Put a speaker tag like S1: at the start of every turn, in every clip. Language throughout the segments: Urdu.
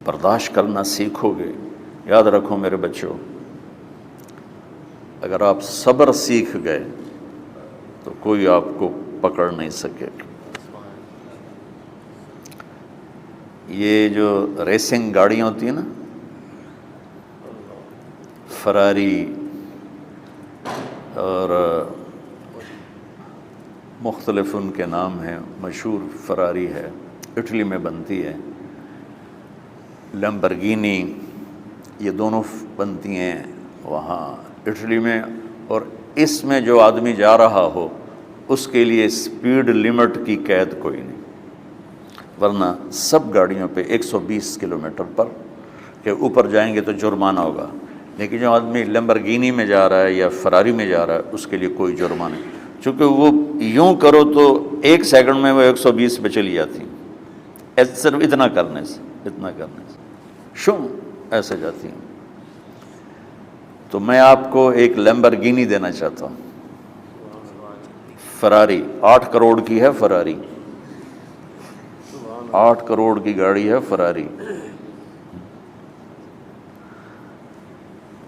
S1: برداشت کرنا سیکھو گے. یاد رکھو میرے بچوں، اگر آپ صبر سیکھ گئے تو کوئی آپ کو پکڑ نہیں سکے گا. یہ جو ریسنگ گاڑیاں ہوتی ہیں نا، فراری اور مختلف ان کے نام ہیں، مشہور فراری ہے، اٹلی میں بنتی ہے. لیمبرگینی، یہ دونوں بنتی ہیں وہاں اٹلی میں. اور اس میں جو آدمی جا رہا ہو اس کے لیے سپیڈ لمٹ کی قید کوئی نہیں، ورنہ سب گاڑیوں پہ 120 کلومیٹر پر کے اوپر جائیں گے تو جرمانہ ہوگا. لیکن جو آدمی لیمبرگینی میں جا رہا ہے یا فراری میں جا رہا ہے اس کے لیے کوئی جرمانہ نہیں، چونکہ وہ یوں کرو تو 1 سیکنڈ میں وہ 120 پہ چلی جاتی، صرف اتنا کرنے سے شو ایسے جاتی ہیں. تو میں آپ کو ایک لیمبرگینی دینا چاہتا ہوں، فراری 8 کروڑ کی ہے. فراری 8 کروڑ کی گاڑی ہے فراری.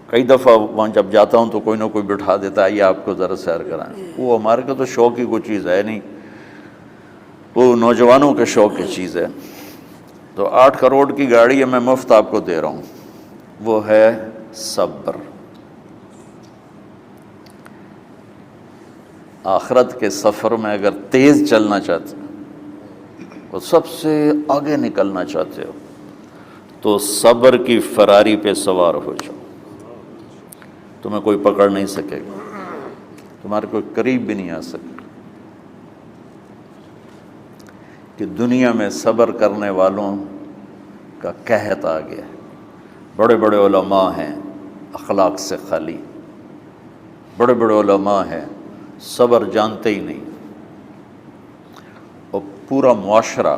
S1: کئی دفعہ وہاں جب جاتا ہوں تو کوئی نہ کوئی بٹھا دیتا ہے، یہ آپ کو ذرا سیر کرائیں. وہ ہمارے کو تو شوق کی کوئی چیز ہے نہیں، وہ نوجوانوں کے شوق کی چیز ہے. تو 8 کروڑ کی گاڑی ہے، میں مفت آپ کو دے رہا ہوں. وہ ہے صبر. آخرت کے سفر میں اگر تیز چلنا چاہتے اور سب سے آگے نکلنا چاہتے ہو تو صبر کی فراری پہ سوار ہو جاؤ. تمہیں کوئی پکڑ نہیں سکے گا، تمہارے کوئی قریب بھی نہیں آ سکے. کہ دنیا میں صبر کرنے والوں کا قحط آ گیا. بڑے بڑے علماء ہیں اخلاق سے خالی، بڑے بڑے علماء ہیں صبر جانتے ہی نہیں. اور پورا معاشرہ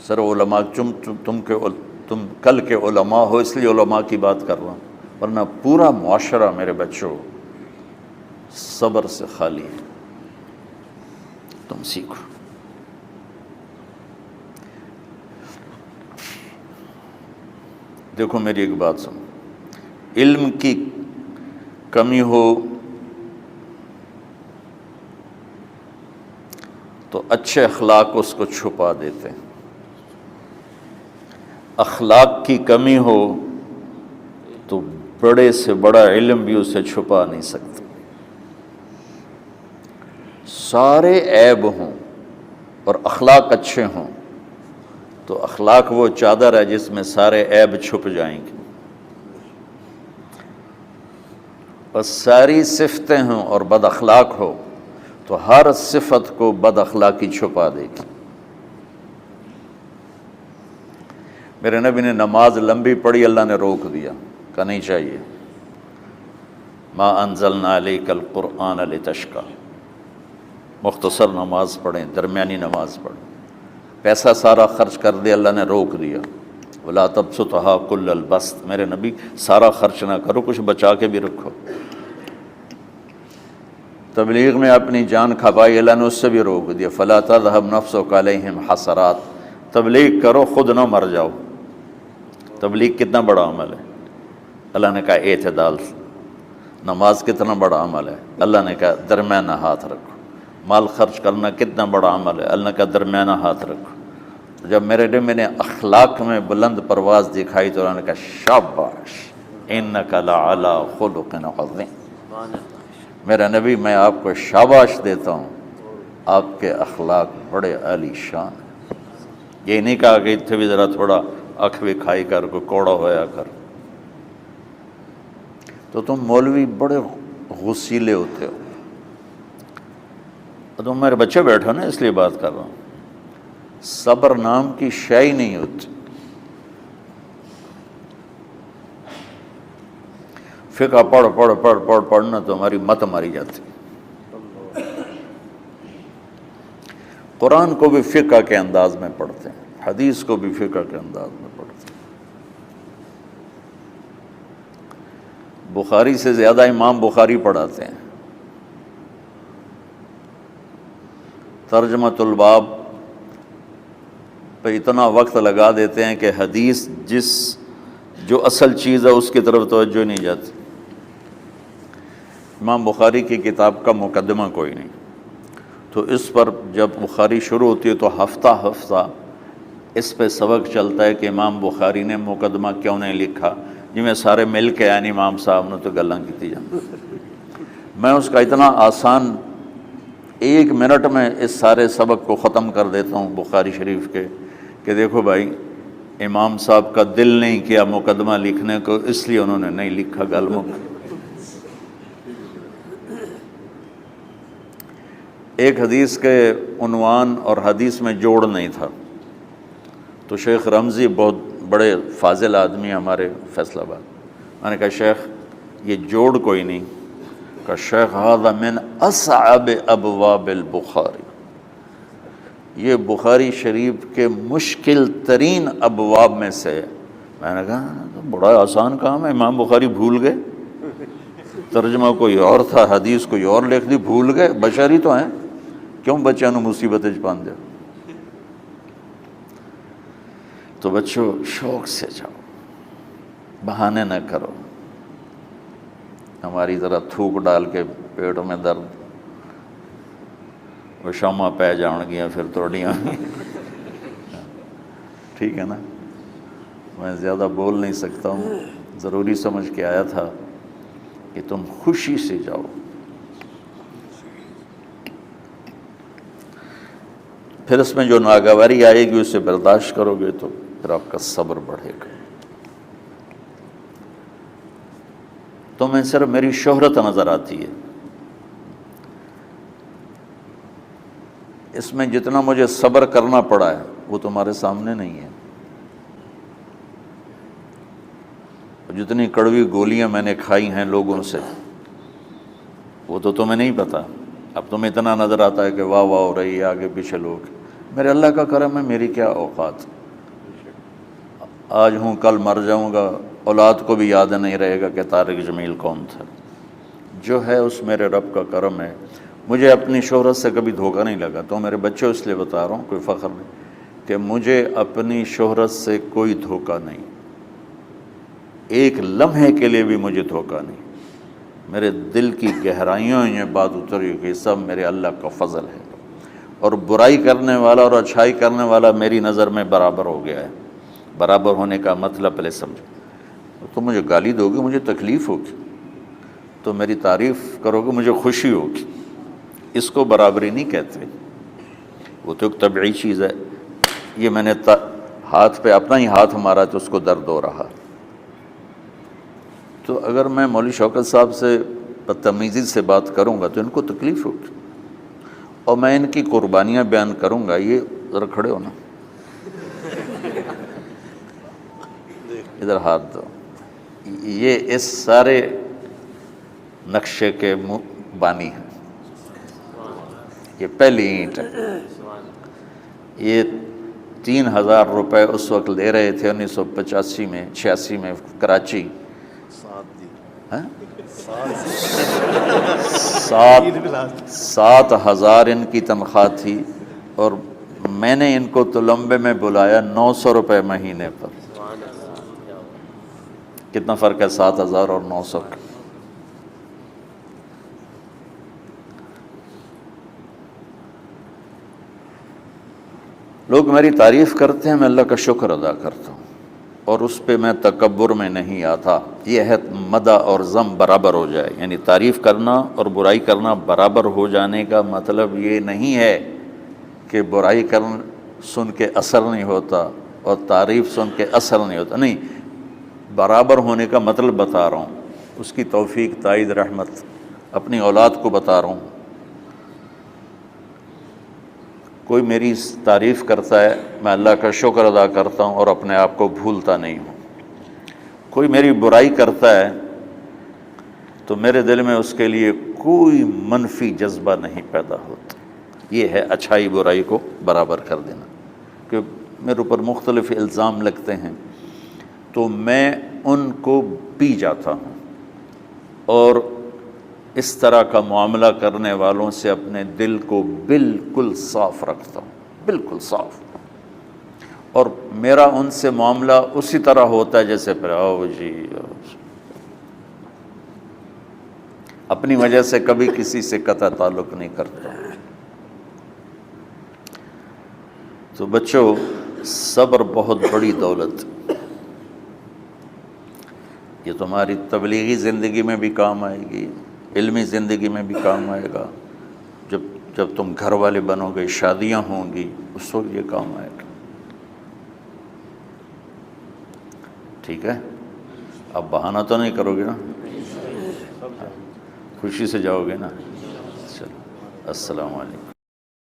S1: سر علماء، تم کل کے علماء ہو اس لیے علماء کی بات کر رہا ہوں، ورنہ پورا معاشرہ میرے بچوں صبر سے خالی ہے. تم سیکھو. دیکھو میری ایک بات سنو، علم کی کمی ہو تو اچھے اخلاق اس کو چھپا دیتے ہیں. اخلاق کی کمی ہو تو بڑے سے بڑا علم بھی اسے چھپا نہیں سکتا. سارے عیب ہوں اور اخلاق اچھے ہوں تو اخلاق وہ چادر ہے جس میں سارے عیب چھپ جائیں گے. بس ساری صفتیں ہوں اور بد اخلاق ہو تو ہر صفت کو بد اخلاقی چھپا دے گی. میرے نبی نے نماز لمبی پڑھی، اللہ نے روک دیا، کہا نہیں چاہیے. ما انزلنا علیک القرآن لتشقی، مختصر نماز پڑھیں، درمیانی نماز پڑھیں. پیسہ سارا خرچ کر دے، اللہ نے روک دیا. ولا تبسطها کل البسط، میرے نبی سارا خرچ نہ کرو، کچھ بچا کے بھی رکھو. تبلیغ میں اپنی جان کھپائی، اللہ نے اس سے بھی روک دیا. فلا تذهب نفسك علیہم حسرات، تبلیغ کرو خود نہ مر جاؤ. تبلیغ کتنا بڑا عمل ہے، اللہ نے کہا اعتدال. نماز کتنا بڑا عمل ہے، اللہ نے کہا درمیانہ ہاتھ رکھو. مال خرچ کرنا کتنا بڑا عمل ہے، اللہ نے کہا درمیانہ ہاتھ رکھو. جب میرے نے میں نے اخلاق میں بلند پرواز دکھائی تو اللہ نے کہا شاباش انک لعلی خلق عظیم. میرا نبی میں آپ کو شاباش دیتا ہوں، آپ کے اخلاق بڑے عالی شان ہیں. یہ نہیں کہا کہ اتنے بھی ذرا تھوڑا اکھ بھی کھائی کر، کوئی کوڑا ہویا کر. تو تم مولوی بڑے غسیلے ہوتے ہو. تم میرے بچے بیٹھو نا، اس لیے بات کر رہا ہوں. صبر نام کی شے ہی نہیں ہوتی. فقہ پڑھنا تو ہماری مت ماری جاتی. قرآن کو بھی فقہ کے انداز میں پڑھتے ہیں، حدیث کو بھی فقہ کے انداز میں پڑھتے ہیں. بخاری سے زیادہ امام بخاری پڑھاتے ہیں. ترجمۃ الباب پہ اتنا وقت لگا دیتے ہیں کہ حدیث جو اصل چیز ہے اس کی طرف توجہ نہیں جاتی۔ امام بخاری کی کتاب کا مقدمہ کوئی نہیں، تو اس پر جب بخاری شروع ہوتی ہے تو ہفتہ ہفتہ اس پہ سبق چلتا ہے کہ امام بخاری نے مقدمہ کیوں نہیں لکھا، جی میں سارے مل کے یعنی امام صاحب نے تو گلاں کی جان۔ میں اس کا اتنا آسان 1 منٹ میں اس سارے سبق کو ختم کر دیتا ہوں بخاری شریف کے، کہ دیکھو بھائی امام صاحب کا دل نہیں کیا مقدمہ لکھنے کو، اس لیے انہوں نے نہیں لکھا، گل مک۔ ایک حدیث کے عنوان اور حدیث میں جوڑ نہیں تھا، تو شیخ رمزی بہت بڑے فاضل آدمی ہمارے فیصل آباد، میں نے کہا شیخ یہ جوڑ کوئی نہیں، کہا شیخ ھذا من اصعب ابواب البخاری، یہ بخاری شریف کے مشکل ترین ابواب میں سے۔ میں نے کہا بڑا آسان کام ہے، امام بخاری بھول گئے، ترجمہ کوئی اور تھا، حدیث کوئی اور لکھ دی، بھول گئے، بشری تو ہیں، کیوں بچوں نو مصیبت وچ پان دے۔ تو بچوں شوق سے جاؤ، بہانے نہ کرو، ہماری ذرا تھوک ڈال کے پیٹوں میں درد، وہ شامہ پہ جان گیا پھر توڑیاں، ٹھیک ہے نا۔ میں زیادہ بول نہیں سکتا ہوں، ضروری سمجھ کے آیا تھا کہ تم خوشی سے جاؤ۔ پھر اس میں جو ناگواری آئے گی اسے برداشت کرو گے تو پھر آپ کا صبر بڑھے گا۔ تو میں صرف میری شہرت نظر آتی ہے، اس میں جتنا مجھے صبر کرنا پڑا ہے وہ تمہارے سامنے نہیں ہے، جتنی کڑوی گولیاں میں نے کھائی ہیں لوگوں سے وہ تو تمہیں نہیں پتا۔ اب تمہیں اتنا نظر آتا ہے کہ واہ واہ ہو رہی ہے آگے پیچھے لوگ، میرے اللہ کا کرم ہے، میری کیا اوقات، آج ہوں کل مر جاؤں گا، اولاد کو بھی یاد نہیں رہے گا کہ طارق جمیل کون تھا۔ جو ہے اس میرے رب کا کرم ہے، مجھے اپنی شہرت سے کبھی دھوکہ نہیں لگا۔ تو میرے بچوں اس لیے بتا رہا ہوں، کوئی فخر نہیں، کہ مجھے اپنی شہرت سے کوئی دھوکہ نہیں، ایک لمحے کے لیے بھی مجھے دھوکہ نہیں۔ میرے دل کی گہرائیوں یہ بات اتری کہ سب میرے اللہ کا فضل ہے، اور برائی کرنے والا اور اچھائی کرنے والا میری نظر میں برابر ہو گیا ہے۔ برابر ہونے کا مطلب پہلے سمجھو، تو مجھے گالی دو گے مجھے تکلیف ہوگی، تو میری تعریف کرو گے مجھے خوشی ہوگی، اس کو برابری نہیں کہتے، وہ تو ایک طبعی چیز ہے۔ یہ میں نے ہاتھ پہ اپنا ہی ہاتھ مارا تو اس کو درد ہو رہا۔ تو اگر میں مولوی شوکت صاحب سے بدتمیزی سے بات کروں گا تو ان کو تکلیف ہوگی، اور میں ان کی قربانیاں بیان کروں گا۔ یہ ذرا کھڑے ہو نا، ادھر ہاتھ دو، یہ اس سارے نقشے کے بانی ہیں، یہ پہلی اینٹ ہے۔ یہ 3000 روپے اس وقت لے رہے تھے 1985 میں 86 میں کراچی، 7,000 ان کی تنخواہ تھی، اور میں نے ان کو تلمبے میں بلایا 900 روپے مہینے پر۔ کتنا فرق ہے 7,000 اور 900 کا؟ لوگ میری تعریف کرتے ہیں، میں اللہ کا شکر ادا کرتا ہوں، اور اس پہ میں تکبر میں نہیں آتا۔ یہ ہے مدح اور ذم برابر ہو جائے، یعنی تعریف کرنا اور برائی کرنا برابر ہو جانے کا مطلب یہ نہیں ہے کہ برائی سن کے اثر نہیں ہوتا اور تعریف سن کے اثر نہیں ہوتا، نہیں، برابر ہونے کا مطلب بتا رہا ہوں، اس کی توفیق، تائید، رحمت اپنی اولاد کو بتا رہا ہوں۔ کوئی میری تعریف کرتا ہے میں اللہ کا شکر ادا کرتا ہوں اور اپنے آپ کو بھولتا نہیں ہوں، کوئی میری برائی کرتا ہے تو میرے دل میں اس کے لیے کوئی منفی جذبہ نہیں پیدا ہوتا۔ یہ ہے اچھائی برائی کو برابر کر دینا۔ کہ میرے اوپر مختلف الزام لگتے ہیں تو میں ان کو پی جاتا ہوں، اور اس طرح کا معاملہ کرنے والوں سے اپنے دل کو بالکل صاف رکھتا ہوں، بالکل صاف، اور میرا ان سے معاملہ اسی طرح ہوتا ہے جیسے پھر آؤ جی اپنی وجہ سے کبھی کسی سے قطع تعلق نہیں کرتا۔ تو بچوں، صبر بہت بڑی دولت، یہ تمہاری تبلیغی زندگی میں بھی کام آئے گی، علمی زندگی میں بھی کام آئے گا، جب تم گھر والے بنو گے، شادیاں ہوں گی، اس وقت یہ کام آئے گا۔ ٹھیک ہے، اب بہانہ تو نہیں کرو گے نا، خوشی سے جاؤ گے نا؟ چلو، السلام علیکم۔